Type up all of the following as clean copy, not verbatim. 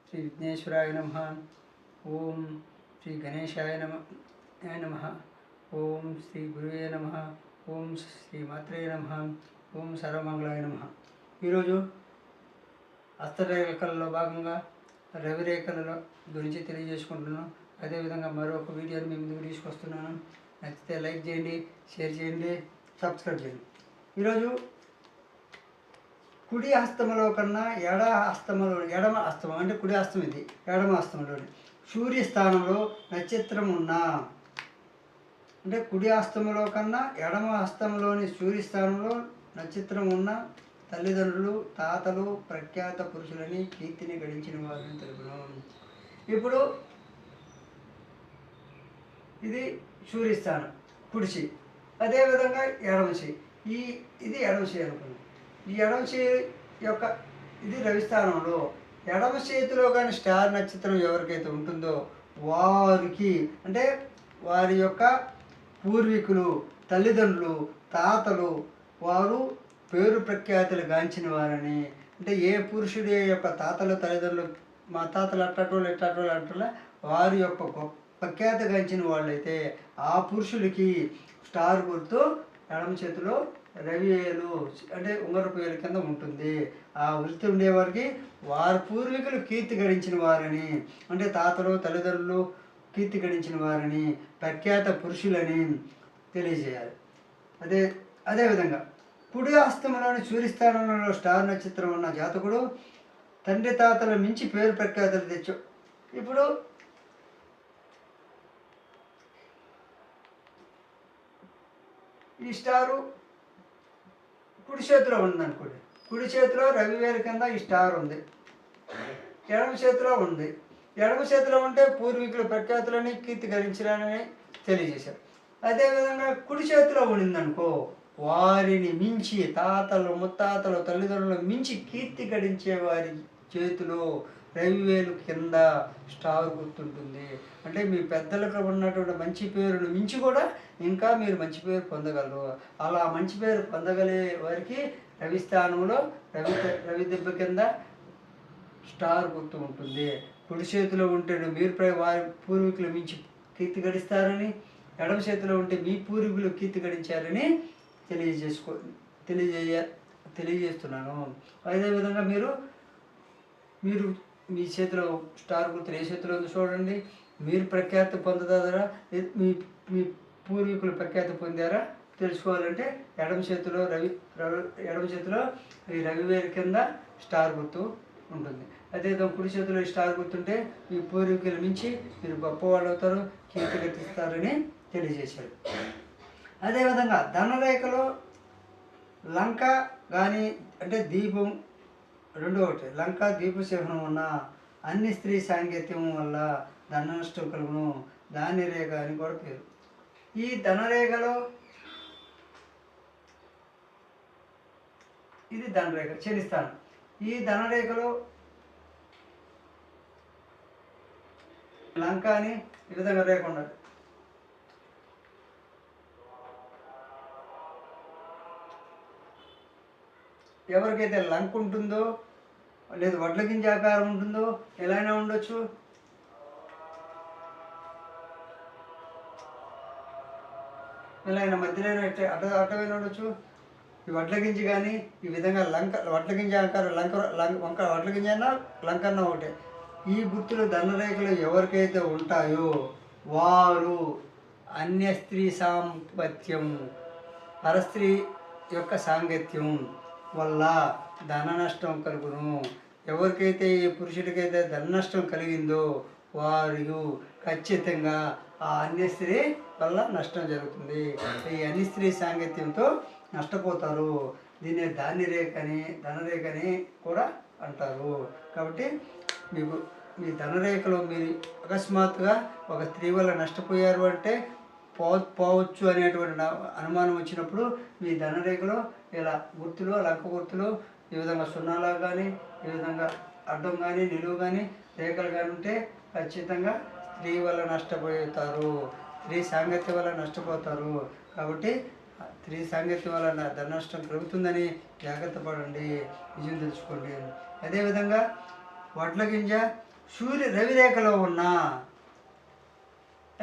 శ్రీ విఘ్నేశ్వరాయ నమః. ఓం శ్రీ గణేశాయ నమః. ఓం శ్రీ గురువే నమః. ఓం శ్రీ మాత్రే నమః. ఓం సర్వమంగళాయ నమః. ఈరోజు హస్తరేఖలలో భాగంగా రవిరేఖల గురించి తెలియజేసుకుంటున్నాను. అదేవిధంగా మరొక వీడియోని మీ ముందుకు తీసుకొస్తున్నాను. నచ్చితే లైక్ చేయండి, షేర్ చేయండి, సబ్స్క్రైబ్ చేయండి. ఈరోజు కుడి హస్తములో కన్నా ఎడమ హస్తం అంటే కుడి హస్తం, ఇది ఎడమ హస్తంలోని సూర్య స్థానంలో నక్షత్రం ఉన్నా, అంటే కుడి హస్తములో కన్నా ఎడమ హస్తంలోని సూర్య స్థానంలో నక్షత్రం ఉన్న తల్లిదండ్రులు, తాతలు ప్రఖ్యాత పురుషులని కీర్తిని గడించిన వారిని తెలుపును. ఇప్పుడు ఇది సూర్యస్థానం కుడిచి, అదేవిధంగా ఎడమచి, ఇది ఎడమచి అనుకున్నాం. ఈ ఎడమచి యొక్క ఇది రవిస్థానంలో ఎడమ చేతిలో కానీ స్టార్ నక్షత్రం ఎవరికైతే ఉంటుందో వారికి, అంటే వారి యొక్క పూర్వీకులు, తల్లిదండ్రులు, తాతలు, వారు పేరు ప్రఖ్యాతులు గాంచిన వారని, అంటే ఏ పురుషుడి యొక్క తాతలు, తల్లిదండ్రులు, మా తాతలు అట్టటోళ్ళు ఎట్టటోళ్ళు అంటున్నా వారి యొక్క గొప్ప ప్రఖ్యాత గాంచిన వాళ్ళైతే ఆ పురుషుడికి స్టార్ గుర్తు ఎడమ చేతిలో రవివేలు, అంటే ఉంగరపు వేలు కింద ఉంటుంది. ఆ వృత్తి ఉండేవారికి వారి పూర్వీకులు కీర్తి గడించిన వారని, అంటే తాతలు, తల్లిదండ్రులు కీర్తి గడించిన వారని, ప్రఖ్యాత పురుషులని తెలియజేయాలి. అదేవిధంగా కుడి హస్తంలోని సూర్యస్థానంలో స్టార్ నక్షత్రం ఉన్న జాతకుడు తండ్రి తాతల మించి పేరు ప్రఖ్యాతలు తెచ్చు. ఇప్పుడు ఈ స్టారు కుడి చేతిలో ఉందనుకోండి, కుడి చేతిలో రవివేలు కింద ఈ స్టార్ ఉంది, ఎడమ చేతిలో ఉంది. ఎడమ చేతిలో ఉంటే పూర్వీకుల ప్రఖ్యాతులని కీర్తి గడించారని తెలియజేశారు. అదేవిధంగా కుడి చేతిలో ఉండిందనుకో వారిని మించి, తాతలు, ముత్తాతలు, తల్లిదండ్రులు మించి కీర్తి గడించే వారి చేతిలో రవివేలు కింద స్టార్ గుర్తుంటుంది. అంటే మీ పెద్దలకు ఉన్నటువంటి మంచి పేరును మించి కూడా ఇంకా మీరు మంచి పేరు పొందగలరు. అలా మంచి పేరు పొందగలే వారికి రవి స్థానంలో రవి దెబ్బ కింద స్టార్ గుర్తు ఉంటుంది. కుడి చేతిలో ఉంటే మీరు వారి పూర్వీకులు మించి కీర్తి గడిస్తారని, ఎడమ చేతిలో ఉంటే మీ పూర్వీకులు కీర్తి గడించారని తెలియజేస్తున్నాను. అదేవిధంగా మీరు మీ చేతిలో స్టార్ గుర్తు ఏ చేతిలో ఉందో చూడండి. మీరు ప్రఖ్యాతి పొందుతారా, మీ పూర్వీకులు ప్రఖ్యాతి పొందారా తెలుసుకోవాలంటే ఎడమ చేతిలో ఈ రవివేలు కింద స్టార్ గుర్తు ఉంటుంది. అదేవిధంగా కుడి చేతిలో స్టార్ గుర్తుంటే మీ పూర్వీకుల మించి మీరు గొప్పవాళ్ళు అవుతారు, కీర్తి గతిస్తారని తెలియజేశారు. అదేవిధంగా ధనరేఖలో లంక కానీ, అంటే దీపం ఒకటి లంక దీపశిహనం ఉన్న అన్ని స్త్రీ సాంకేత్యం వల్ల ధన నష్టం కలుగును. దాని రేఖ అని కూడా పేరు. ఈ ధనరేఖలో ఇది ధనరేఖ, శనిస్థానం. ఈ ధనరేఖలో లంక అని ఈ విధంగా రేఖ ఉండాలి. ఎవరికైతే లంక ఉంటుందో, లేదు వడ్ల గింజ ఆకారం ఉంటుందో, ఎలా అయినా ఉండొచ్చు. ఎలా అయినా మధ్యలో అడ్డమైన ఉండొచ్చు. ఈ వడ్ల గింజ కానీ ఈ విధంగా వడ్ల గింజ ఆకారం వంక వడ్ల గింజ అయినా లంక అన్న ఒకటే. ఈ గుర్తులు ధనరేఖలు ఎవరికైతే ఉంటాయో వారు అన్య స్త్రీ సాంపత్యం, పరస్త్రీ యొక్క సాంగత్యం వల్ల ధన నష్టం కలుగును. ఎవరికైతే ఈ పురుషుడికైతే ధన నష్టం కలిగిందో వారు ఖచ్చితంగా ఆ అన్య స్త్రీ వల్ల నష్టం జరుగుతుంది. ఈ అన్య స్త్రీ సాంగత్యంతో నష్టపోతారు. దీన్ని ధనరేఖని కూడా అంటారు. కాబట్టి మీ ధనరేఖలో మీరు అకస్మాత్తుగా ఒక స్త్రీ వల్ల నష్టపోయారు అంటే పోవచ్చు అనేటువంటి అనుమానం వచ్చినప్పుడు మీ ధనరేఖలో ఇలా గుర్తులు, లంక గుర్తులు ఈ విధంగా సున్నాలా కానీ, ఈ విధంగా అడ్డం కానీ, నిలువు కానీ రేఖలు కానీ ఉంటే ఖచ్చితంగా స్త్రీ వల్ల నష్టపోతారు, స్త్రీ సాంగత్యం వల్ల నష్టపోతారు. కాబట్టి స్త్రీ సాంగత్యం వల్ల ధన నష్టం కలుగుతుందని జాగ్రత్త పడండి, నిజం తెలుసుకోండి. అదేవిధంగా వడ్ల గింజ రవిరేఖలో ఉన్న,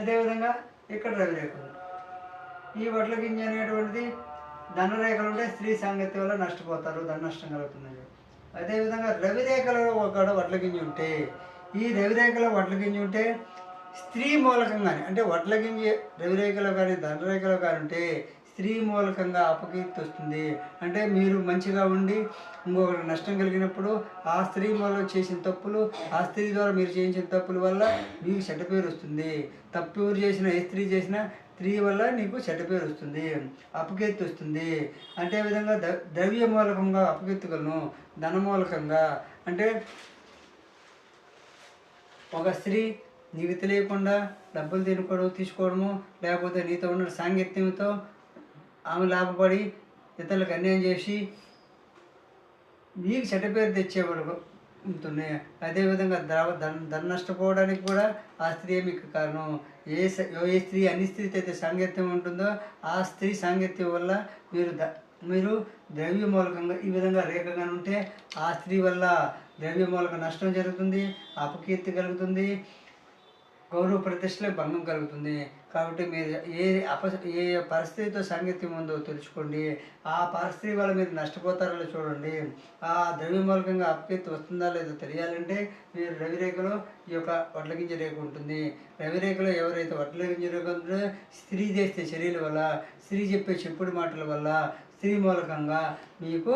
అదేవిధంగా ఇక్కడ రవిరేఖ ఉంది. ఈ వడ్ల గింజ అనేటువంటిది ధనరేఖలు ఉంటే స్త్రీ సాంగత్యం వల్ల నష్టపోతారు, ధన నష్టం కలుగుతుందని. అదేవిధంగా రవిరేఖలో ఒక వడ్ల గింజ ఉంటే, ఈ రవిరేఖలో వడ్ల గింజ ఉంటే స్త్రీ మూలకంగానే, అంటే వడ్ల గింజ రవిరేఖలో కానీ ధనరేఖలో కానీ ఉంటే స్త్రీ మూలకంగా అపకీర్తి వస్తుంది. అంటే మీరు మంచిగా ఉండి ఇంకొకరికి నష్టం కలిగినప్పుడు ఆ స్త్రీ మూలం చేసిన తప్పులు, ఆ స్త్రీ ద్వారా మీరు చేయించిన తప్పుల వల్ల మీకు చెడ్డ పేరు వస్తుంది. తప్పు ఎవరు చేసినా, ఏ స్త్రీ చేసినా స్త్రీ వల్ల నీకు చెడ్డ పేరు వస్తుంది, అపకీర్తి వస్తుంది. అంటే విధంగా ద్రవ్య మూలకంగా అపకీర్తిగలను, ధన మూలకంగా, అంటే ఒక స్త్రీ నీకు తెలియకుండా డబ్బులు తీసుకోవడము, లేకపోతే నీతో ఉన్న సాంగత్యంతో ఆమె లాభపడి ఇతరులకు అన్యాయం చేసి మీకు చెడ్డ పేరు తెచ్చేవాడు ఉంటుంది. అదేవిధంగా ధన నష్టపోవడానికి కూడా ఆ స్త్రీ మీకు కారణం. ఏ స్త్రీ అన్ని స్త్రీతో అయితే సాంగత్యం ఉంటుందో ఆ స్త్రీ సాంగత్యం వల్ల మీరు ద్రవ్య మూలకంగా ఈ విధంగా రేఖగా ఉంటే ఆ స్త్రీ వల్ల ద్రవ్య మూలక నష్టం జరుగుతుంది, అపకీర్తి కలుగుతుంది, గౌరవ ప్రతిష్టలే భంగం కలుగుతుంది. కాబట్టి మీరు ఏ పరిస్థితితో సాంగత్యం ఉందో తెలుసుకోండి. ఆ పరిస్థితి వల్ల మీరు నష్టపోతారో చూడండి. ఆ ద్రవ్య మూలకంగా అపకీర్తి వస్తుందా లేదో తెలియాలంటే మీరు రవిరేఖలో ఈ యొక్క వడ్లగింజ రేఖ ఉంటుంది. రవిరేఖలో ఎవరైతే వడ్లగింజ రేఖ ఉంటుందో స్త్రీ చేస్తే చర్యల వల్ల, స్త్రీ చెప్పే చెప్పుడు మాటల వల్ల, స్త్రీ మూలకంగా మీకు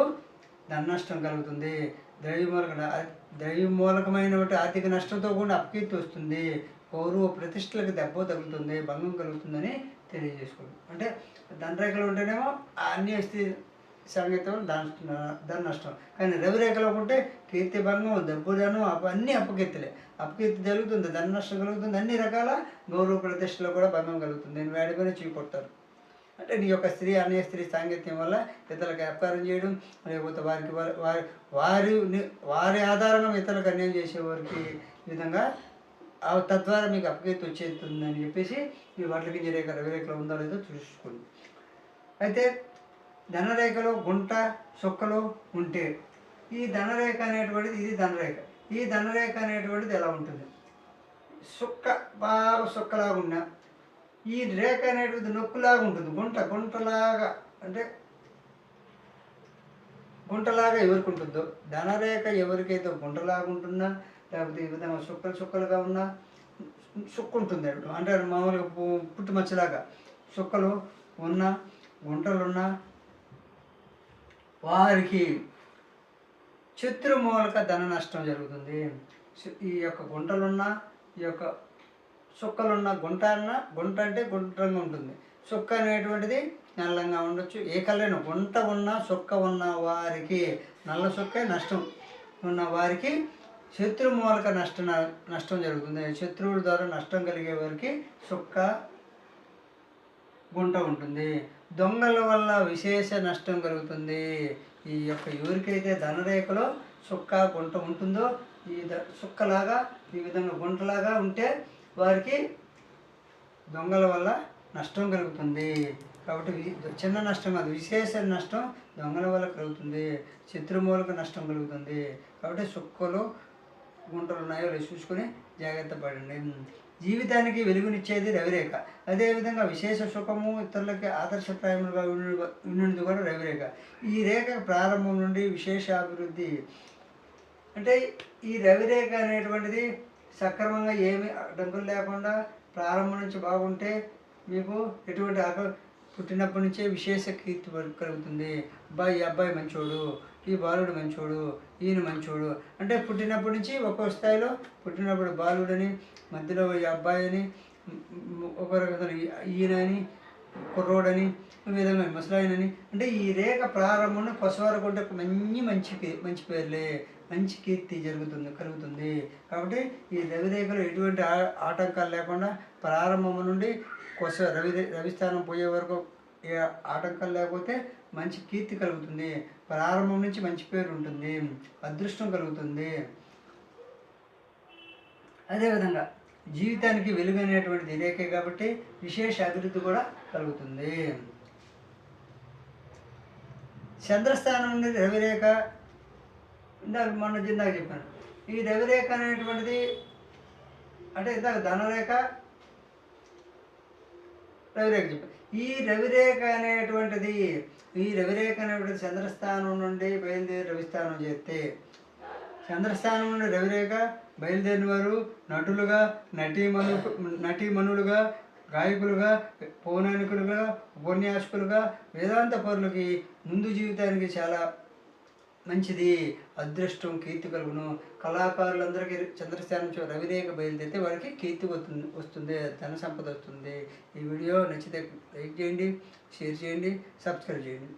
ధన నష్టం కలుగుతుంది. ద్రవ్య మూలకమైనటువంటి ఆర్థిక నష్టంతో కూడా అపకీర్తి వస్తుంది, గౌరవ ప్రతిష్టలకు దెబ్బ తగులుతుంది, భంగం కలుగుతుందని తెలియజేసుకోండి. అంటే ధనరేఖలు ఉంటేనేమో అన్ని స్త్రీ సంగీతం ధన నష్టం, కానీ రవిరేఖలో ఉంటే కీర్తి భంగం, దెబ్బలను అన్నీ అపకీర్తి జరుగుతుంది, ధన నష్టం కలుగుతుంది, అన్ని రకాల గౌరవ ప్రతిష్టలో కూడా భంగం కలుగుతుంది. నేను వాడిపోయిన చీకొడతారు. అంటే నీ యొక్క స్త్రీ అన్య స్త్రీ సాంగత్యం వల్ల ఇతరులకు అపకారం చేయడం, లేకపోతే వారి ఆధారంగా ఇతరులకు అన్యాయం చేసేవారికి ఈ విధంగా తద్వారా మీకు అపకీర్తి వచ్చేస్తుందని చెప్పేసి ఈ వడ్లగింజ రేఖ రవిరేఖలో ఉందో లేదో చూసుకోండి. అయితే ధనరేఖలో గుంట సుక్కలు ఉంటే ఈ ధనరేఖ అనేటువంటిది, ఇది ధనరేఖ, ఈ ధనరేఖ అనేటువంటిది ఎలా ఉంటుంది? బాగా సుక్కలాగా ఉన్నా ఈ రేఖ అనేటువంటిది నొక్కులాగా ఉంటుంది, గుంటలాగా, అంటే గుంటలాగా ఎవరికి ఉంటుందో, ధనరేఖ ఎవరికైతే గుంటలాగా ఉంటుందా, లేకపోతే ఈ విధంగా సుక్కలుగా ఉన్నా సుక్కు ఉంటుంది. అంటే మామూలుగా పుట్టుమచ్చలాగా సుక్కలు ఉన్నా, గుంటలున్నా వారికి శత్రుమూలక ధన నష్టం జరుగుతుంది. ఈ యొక్క గుంటలున్నా, ఈ యొక్క సుక్కలున్న గుంట అంటే గుండ్రంగా ఉంటుంది, సుక్క అనేటువంటిది నల్లంగా ఉండొచ్చు. ఏ కలైన గుంట ఉన్న సుక్క ఉన్న వారికి, నల్ల సుక్క నష్టం ఉన్న వారికి శత్రుమూలక నష్టం జరుగుతుంది. శత్రువుల ద్వారా నష్టం కలిగే వారికి సుక్క గుంట ఉంటుంది. దొంగల వల్ల విశేష నష్టం కలుగుతుంది. ఈ యొక్క ఎవరికైతే ధనరేఖలో సుక్క గుంట ఉంటుందో ఈ సుక్కలాగా ఈ విధంగా గుంటలాగా ఉంటే వారికి దొంగల వల్ల నష్టం కలుగుతుంది. కాబట్టి చిన్న నష్టం కాదు, విశేష నష్టం దొంగల వల్ల కలుగుతుంది, శత్రుమూలక నష్టం కలుగుతుంది. కాబట్టి సుక్కలు గుంటలు ఉన్నాయో లేదో చూసుకొని జాగ్రత్త పడండి. జీవితానికి వెలుగునిచ్చేది రవిరేఖ. అదేవిధంగా విశేష సుఖము, ఇతరులకి ఆదర్శప్రాయములుగా ఉన్నది కూడా రవిరేఖ. ఈ రేఖ ప్రారంభం నుండి విశేష అభివృద్ధి, అంటే ఈ రవిరేఖ అనేటువంటిది సక్రమంగా ఏమి అడ్డంకులు లేకుండా ప్రారంభం నుంచి బాగుంటే మీకు ఎటువంటి పుట్టినప్పటి నుంచే విశేష కీర్తి కలుగుతుంది. ఈ అబ్బాయి మంచోడు, ఈ బాలుడు మంచోడు, ఈయన మంచోడు, అంటే పుట్టినప్పటి నుంచి ఒక్కో స్థాయిలో పుట్టినప్పుడు బాలుడని, మధ్యలో ఈ అబ్బాయిని, ఒక రకమైన ఈయనని, కుర్రోడని, ఈ విధంగా ముసలాయనని, అంటే ఈ రేఖ ప్రారంభంలో కొసవరకు ఉంటే మంచి పేర్లే, మంచి కీర్తి కలుగుతుంది. కాబట్టి ఈ రవిరేఖలో ఎటువంటి ఆటంకాలు లేకుండా ప్రారంభం నుండి రవిస్థానం పోయే వరకు ఏ ఆటంకాలు లేకపోతే మంచి కీర్తి కలుగుతుంది. ప్రారంభం నుంచి మంచి పేరు ఉంటుంది, అదృష్టం కలుగుతుంది. అదేవిధంగా జీవితానికి వెలుగైనటువంటిది రేఖే కాబట్టి విశేష అభివృద్ధి కూడా కలుగుతుంది. చంద్రస్థానం నుండి రవిరేఖ ఇందాక చెప్పాను, ఈ రవిరేఖ అనేటువంటిది అంటే ఇందాక ధనరేఖ రవిరేఖ చెప్పారు. ఈ రవిరేఖ అనేటువంటిది చంద్రస్థానం నుండి బయలుదేరి రవిస్థానం చేస్తే, చంద్రస్థానం నుండి రవిరేఖ బయలుదేరిన వారు నటులుగా, నటీమణులుగా, గాయకులుగా, పౌరాణికులుగా, ఉపన్యాసకులుగా, వేదాంత పరులకి ముందు జీవితానికి చాలా మంచిది. అదృష్టం, కీర్తి కలుగును. కళాకారులందరికీ చంద్రస్థానం రవిరేఖ బయలుదేరితే వారికి కీర్తి వస్తుంది, ధన సంపద వస్తుంది. ఈ వీడియో నచ్చితే లైక్ చేయండి, షేర్ చేయండి, సబ్స్క్రైబ్ చేయండి.